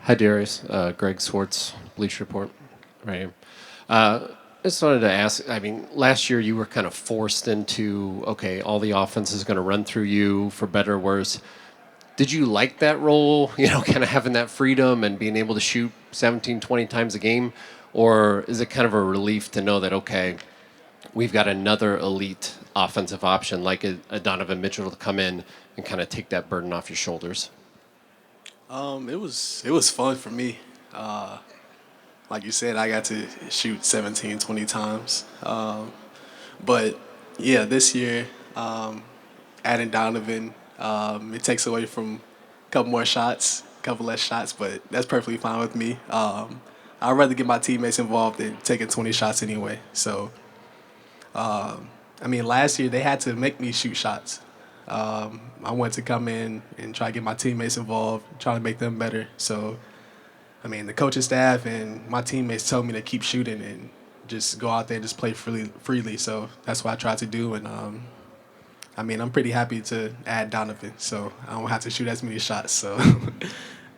Hi, Darius. Greg Swartz, Bleacher Report, right here. I just wanted to ask. I mean, last year you were kind of forced into okay, all the offense is going to run through you for better or worse. Did you like that role? You know, kind of having that freedom and being able to shoot 17, 20 times a game, or is it kind of a relief to know that okay, we've got another elite offensive option like a Donovan Mitchell to come in and kind of take that burden off your shoulders? It was fun for me. Like you said, I got to shoot 17, 20 times. But yeah, this year, adding Donovan, it takes away from a couple more shots, a couple less shots, but that's perfectly fine with me. I'd rather get my teammates involved than taking 20 shots anyway. So, I mean, last year they had to make me shoot shots. I wanted to come in and try to get my teammates involved, try to make them better. So, I mean, the coaching staff and my teammates told me to keep shooting and just go out there and just play freely. So that's what I tried to do. And I mean, I'm pretty happy to add Donovan, so I don't have to shoot as many shots. So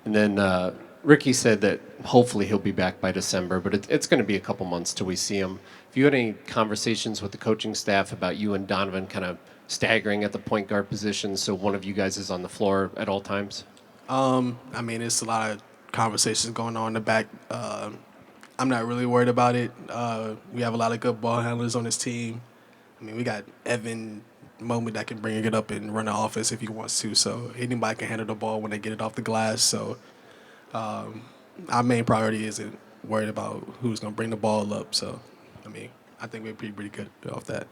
And then Ricky said that hopefully he'll be back by December, but it's going to be a couple months till we see him. Have you had any conversations with the coaching staff about you and Donovan kind of staggering at the point guard position so one of you guys is on the floor at all times? I mean, it's a lot of conversations going on in the back. I'm not really worried about it. We have a lot of good ball handlers on this team. I mean, we got Evan Moment that can bring it up and run the offense if he wants to. So anybody can handle the ball when they get it off the glass. So our main priority isn't worried about who's going to bring the ball up. So, I mean, I think we're pretty good off that.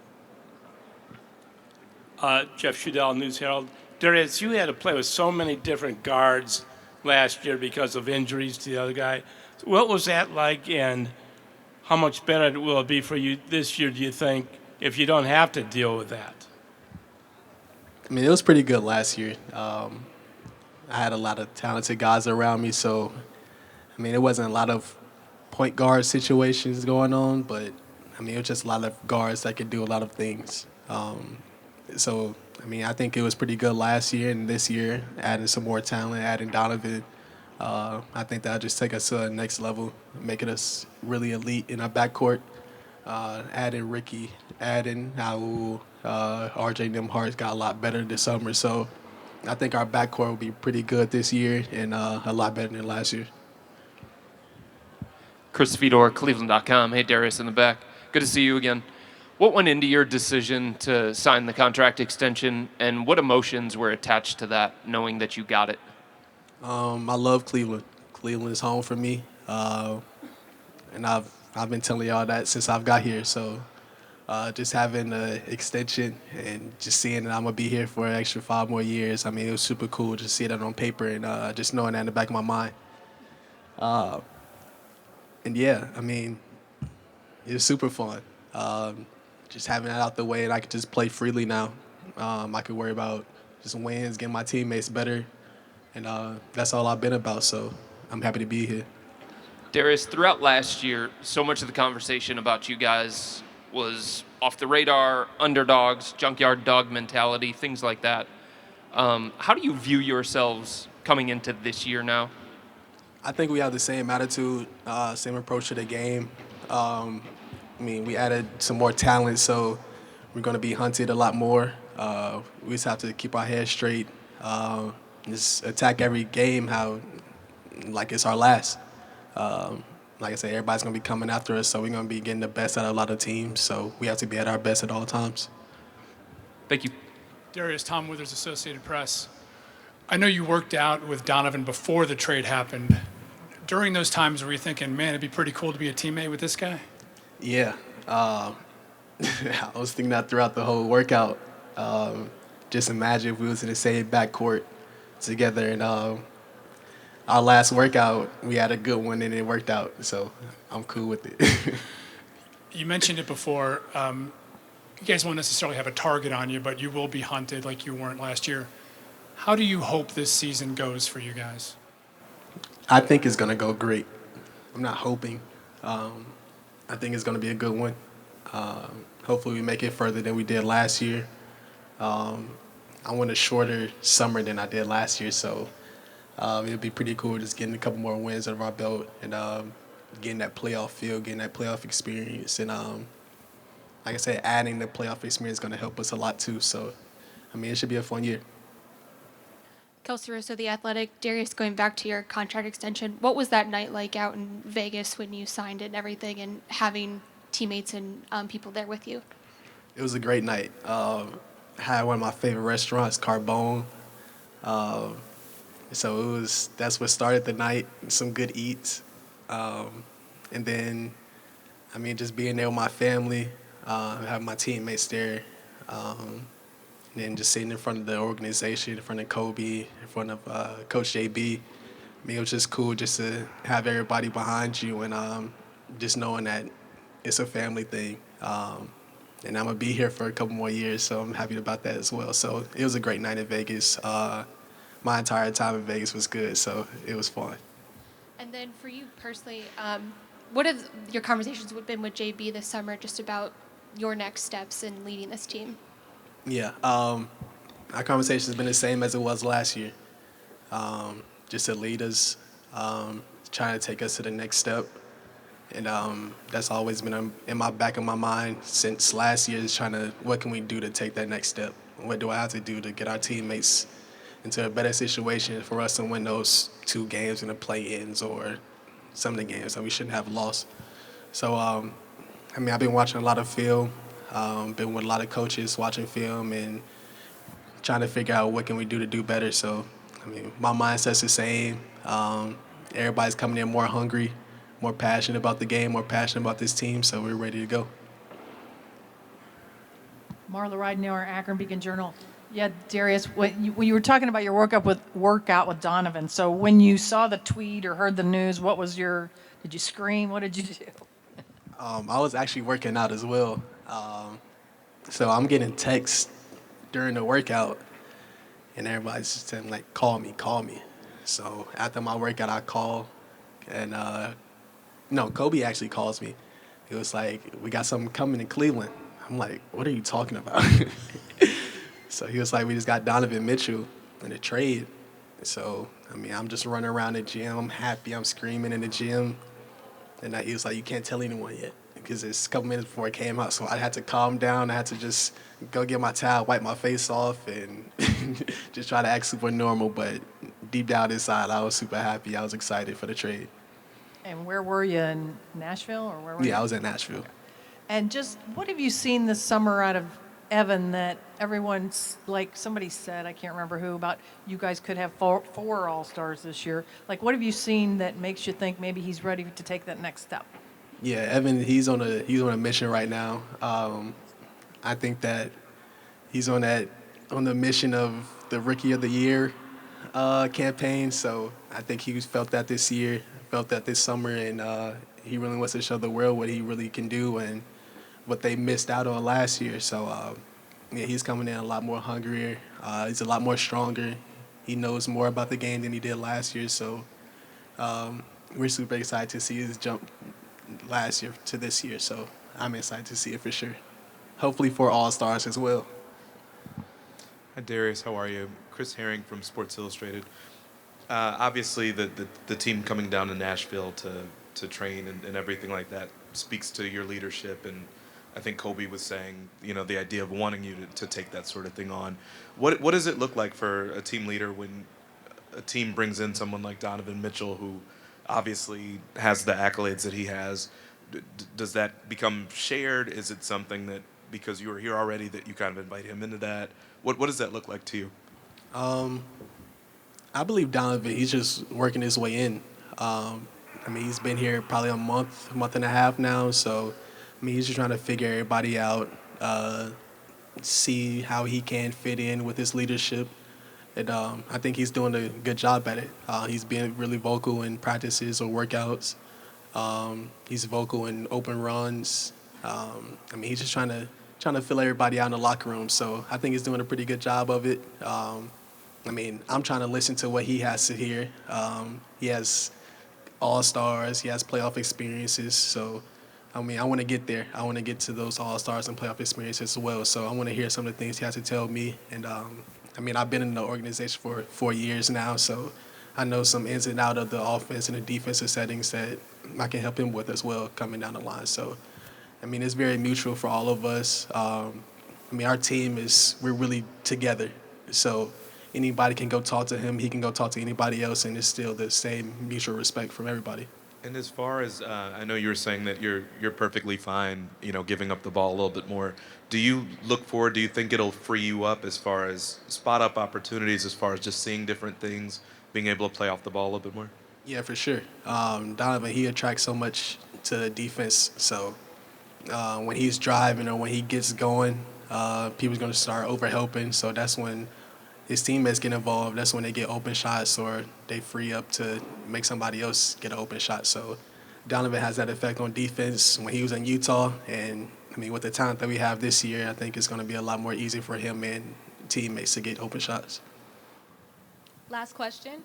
Jeff Shudell, News Herald. Darius, you had to play with so many different guards last year because of injuries to the other guy. What was that like, and how much better will it be for you this year, do you think, if you don't have to deal with that? I mean, it was pretty good last year. I had a lot of talented guys around me, so I mean, it wasn't a lot of point guard situations going on, but I mean, it was just a lot of guards that could do a lot of things. So, I mean, I think it was pretty good last year, and this year, adding some more talent, adding Donovan, I think that'll just take us to the next level, making us really elite in our backcourt. Adding Ricky, adding Raul, RJ Nimhart got a lot better this summer, so I think our backcourt will be pretty good this year and a lot better than last year. Chris Fedor, Cleveland.com. Hey, Darius in the back. Good to see you again. What went into your decision to sign the contract extension, and what emotions were attached to that, knowing that you got it? I love Cleveland. Cleveland is home for me, and I've been telling y'all that since I've got here. So just having an extension and just seeing that I'm gonna be here for an extra 5 more years. I mean, it was super cool to see that on paper and just knowing that in the back of my mind. And yeah, I mean, it was super fun. Just having that out the way, and I could just play freely now. I could worry about just wins, getting my teammates better, and that's all I've been about. So I'm happy to be here. Darius, throughout last year, so much of the conversation about you guys was off the radar, underdogs, junkyard dog mentality, things like that. How do you view yourselves coming into this year now? I think we have the same attitude, same approach to the game. I mean, we added some more talent, so we're going to be hunted a lot more. We just have to keep our heads straight, just attack every game how like it's our last. Like I said, everybody's going to be coming after us, so we're going to be getting the best out of a lot of teams. So we have to be at our best at all times. Thank you. Darius, Tom Withers, Associated Press. I know you worked out with Donovan before the trade happened. During those times, were you thinking, man, it'd be pretty cool to be a teammate with this guy? Yeah. I was thinking that throughout the whole workout. Just imagine if we was in the same backcourt together. And our last workout, we had a good one, and it worked out. So I'm cool with it. You mentioned it before. You guys won't necessarily have a target on you, but you will be hunted like you weren't last year. How do you hope this season goes for you guys? I think it's going to go great. I'm not hoping. I think it's going to be a good one. Hopefully we make it further than we did last year. I want a shorter summer than I did last year, so It'd be pretty cool just getting a couple more wins under our belt and getting that playoff feel, getting that playoff experience, and like I said, adding the playoff experience is going to help us a lot too. So, I mean, it should be a fun year. Kelsey Russo, The Athletic. Darius, going back to your contract extension, what was that night like out in Vegas when you signed it and everything, and having teammates and people there with you? It was a great night. Had one of my favorite restaurants, Carbone. So that's what started the night. Some good eats, and then, I mean, just being there with my family, having my teammates there, and then just sitting in front of the organization, in front of Kobe, in front of Coach JB. I mean, it was just cool just to have everybody behind you and just knowing that it's a family thing. And I'm going to be here for a couple more years, so I'm happy about that as well. So it was a great night in Vegas. My entire time in Vegas was good, so it was fun. And then for you personally, what have your conversations been with JB this summer just about your next steps in leading this team? Yeah, our conversation has been the same as it was last year. Just to lead us, trying to take us to the next step. And that's always been in my back of my mind since last year, is what can we do to take that next step? What do I have to do to get our teammates into a better situation for us to win those 2 games in the play-ins or some of the games that we shouldn't have lost? So, I mean, I've been watching a lot of film, been with a lot of coaches watching film and trying to figure out what can we do to do better. So, I mean, my mindset's the same. Everybody's coming in more hungry, more passionate about the game, more passionate about this team, so we're ready to go. Marla Ridenour, Akron Beacon Journal. Yeah, Darius, when you were talking about your workout with Donovan, so when you saw the tweet or heard the news, did you scream? What did you do? I was actually working out as well. So I'm getting texts during the workout, and everybody's just saying, like, call me. So after my workout, I call, and no, Kobe actually calls me. It was like, we got something coming in Cleveland. I'm like, what are you talking about? So he was like, we just got Donovan Mitchell in a trade. So, I mean, I'm just running around the gym. I'm happy. I'm screaming in the gym. And he was like, you can't tell anyone yet, because it's a couple minutes before it came out. So I had to calm down. I had to just go get my towel, wipe my face off, and just try to act super normal. But deep down inside, I was super happy. I was excited for the trade. And where were you, in Nashville, or where were you? Yeah, I was in Nashville. And just what have you seen this summer out of Evan that everyone's, like somebody said, I can't remember who, about you guys could have four All-Stars this year. Like, what have you seen that makes you think maybe he's ready to take that next step? Yeah, Evan, he's on a mission right now. I think that he's on the mission of the Rookie of the Year campaign. So I think he felt that this year, felt that this summer, and he really wants to show the world what he really can do and what they missed out on last year. So yeah, he's coming in a lot more hungrier. He's a lot more stronger. He knows more about the game than he did last year. So we're super excited to see his jump last year to this year. So I'm excited to see it for sure. Hopefully for All-Stars as well. Hi, Darius. How are you? Chris Herring from Sports Illustrated. Obviously, the team coming down to Nashville to train and everything like that speaks to your leadership. And I think Kobe was saying, the idea of wanting you to take that sort of thing on. What does it look like for a team leader when a team brings in someone like Donovan Mitchell, who obviously has the accolades that he has? Does that become shared? Is it something that, because you were here already, that you kind of invite him into that? What does that look like to you? I believe Donovan, he's just working his way in. I mean, he's been here probably a month and a half now. So, I mean, he's just trying to figure everybody out, see how he can fit in with his leadership. And I think he's doing a good job at it. He's being really vocal in practices or workouts. He's vocal in open runs. I mean, he's just trying to fill everybody out in the locker room. So I think he's doing a pretty good job of it. I mean, I'm trying to listen to what he has to hear. He has All-Stars. He has playoff experiences. So, I mean, I want to get there. I want to get to those All-Stars and playoff experiences as well. So I want to hear some of the things he has to tell me. And, I mean, I've been in the organization for 4 years now. So I know some ins and out of the offense and the defensive settings that I can help him with as well coming down the line. So, I mean, it's very mutual for all of us. I mean, our team we're really together. So anybody can go talk to him. He can go talk to anybody else, and it's still the same mutual respect from everybody. And as far as I know, you were saying that you're perfectly fine, giving up the ball a little bit more. Do you look forward? Do you think it'll free you up as far as spot up opportunities, as far as just seeing different things, being able to play off the ball a little bit more? Yeah, for sure. Donovan, he attracts so much to defense. So when he's driving or when he gets going, people's going to start overhelping. So that's when his teammates get involved. That's when they get open shots or they free up to make somebody else get an open shot. So Donovan has that effect on defense when he was in Utah. And, I mean, with the talent that we have this year, I think it's going to be a lot more easy for him and teammates to get open shots. Last question.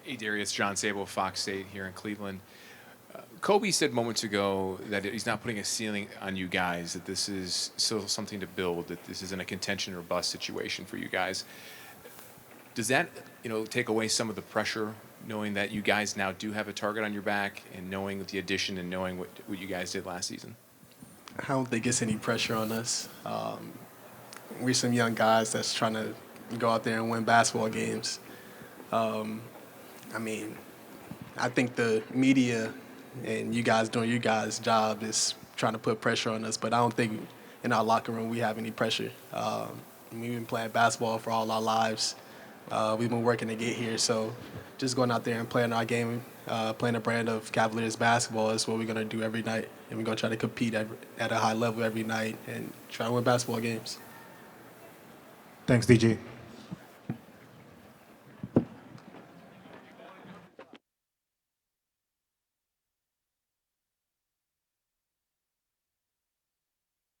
Hey, Darius, John Sable, Fox State here in Cleveland. Kobe said moments ago that he's not putting a ceiling on you guys, that this is still something to build, that this isn't a contention or bust situation for you guys. Does that, take away some of the pressure, knowing that you guys now do have a target on your back and knowing the addition and knowing what you guys did last season? I don't think it's any pressure on us. We're some young guys that's trying to go out there and win basketball games. I mean, I think the media and you guys doing your guys' job is trying to put pressure on us, but I don't think in our locker room we have any pressure. We've been playing basketball for all our lives. We've been working to get here, so just going out there and playing our game, playing a brand of Cavaliers basketball is what we're going to do every night, and we're going to try to compete at a high level every night and try to win basketball games. Thanks, DG.